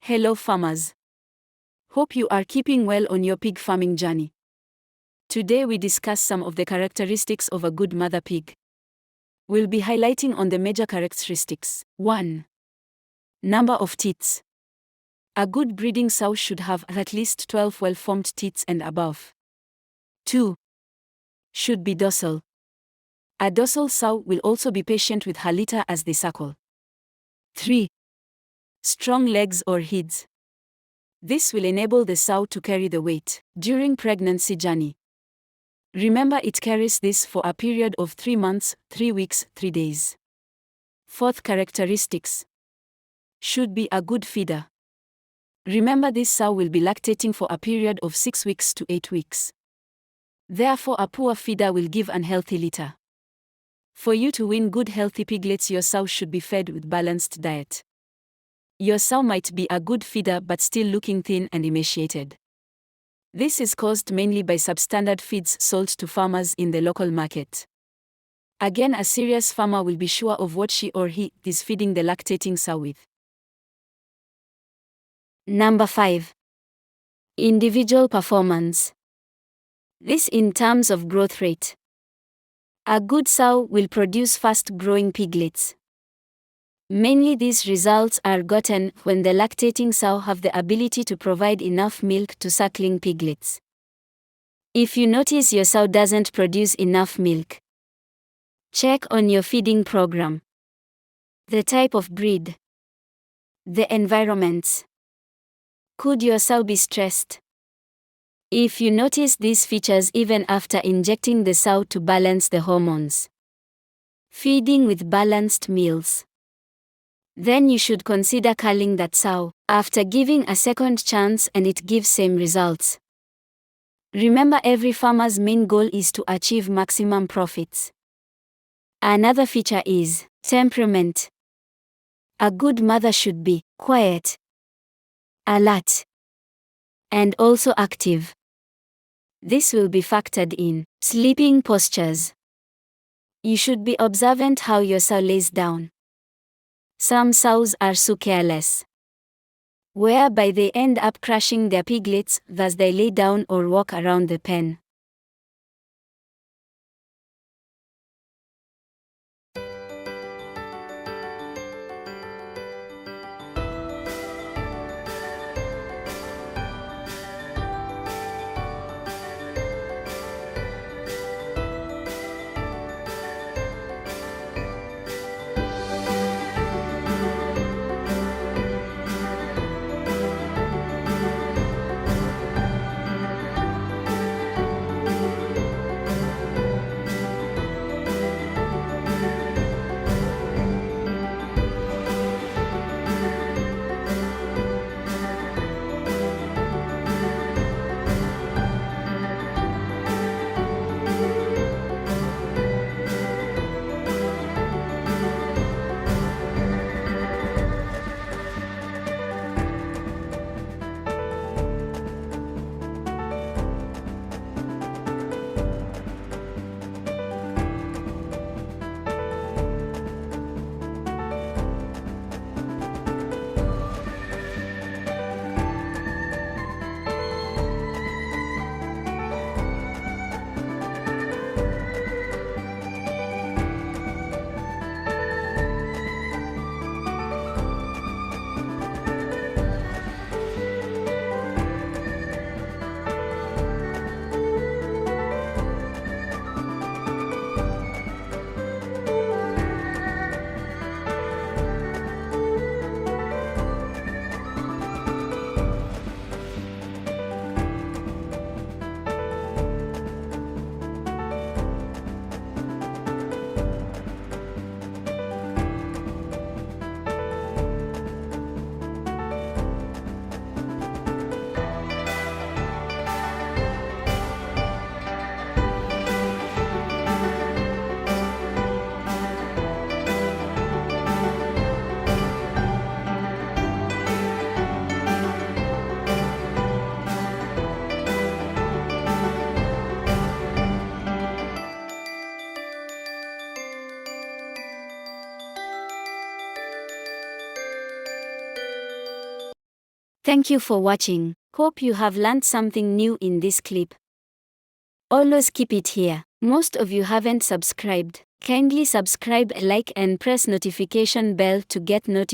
Hello farmers. Hope you are keeping well on your pig farming journey. Today we discuss some of the characteristics of a good mother pig. We'll be highlighting on the major characteristics. 1. Number of teats. A good breeding sow should have at least 12 well-formed teats and above. 2. Should be docile. A docile sow will also be patient with her litter as they suckle. 3. Strong legs or hids. This will enable the sow to carry the weight during pregnancy journey. Remember, it carries this for a period of 3 months, 3 weeks, 3 days. 4th characteristics. Should be a good feeder. Remember, this sow will be lactating for a period of 6 weeks to 8 weeks. Therefore, a poor feeder will give unhealthy litter. For you to win good healthy piglets, your sow should be fed with balanced diet. Your sow might be a good feeder but still looking thin and emaciated. This is caused mainly by substandard feeds sold to farmers in the local market. Again, a serious farmer will be sure of what she or he is feeding the lactating sow with. Number 5. Individual performance. This in terms of growth rate. A good sow will produce fast-growing piglets. Mainly these results are gotten when the lactating sow have the ability to provide enough milk to suckling piglets. If you notice your sow doesn't produce enough milk, check on your feeding program. The type of breed. The environments. Could your sow be stressed? If you notice these features even after injecting the sow to balance the hormones. Feeding with balanced meals. Then you should consider culling that sow after giving a second chance and it gives same results. Remember, every farmer's main goal is to achieve maximum profits. Another feature is temperament. A good mother should be quiet, alert, and also active. This will be factored in sleeping postures. You should be observant how your sow lays down. Some sows are so careless, whereby they end up crushing their piglets as they lay down or walk around the pen. Thank you for watching. Hope you have learned something new in this clip. Always keep it here. Most of you haven't subscribed. Kindly subscribe, like and press notification bell to get notified.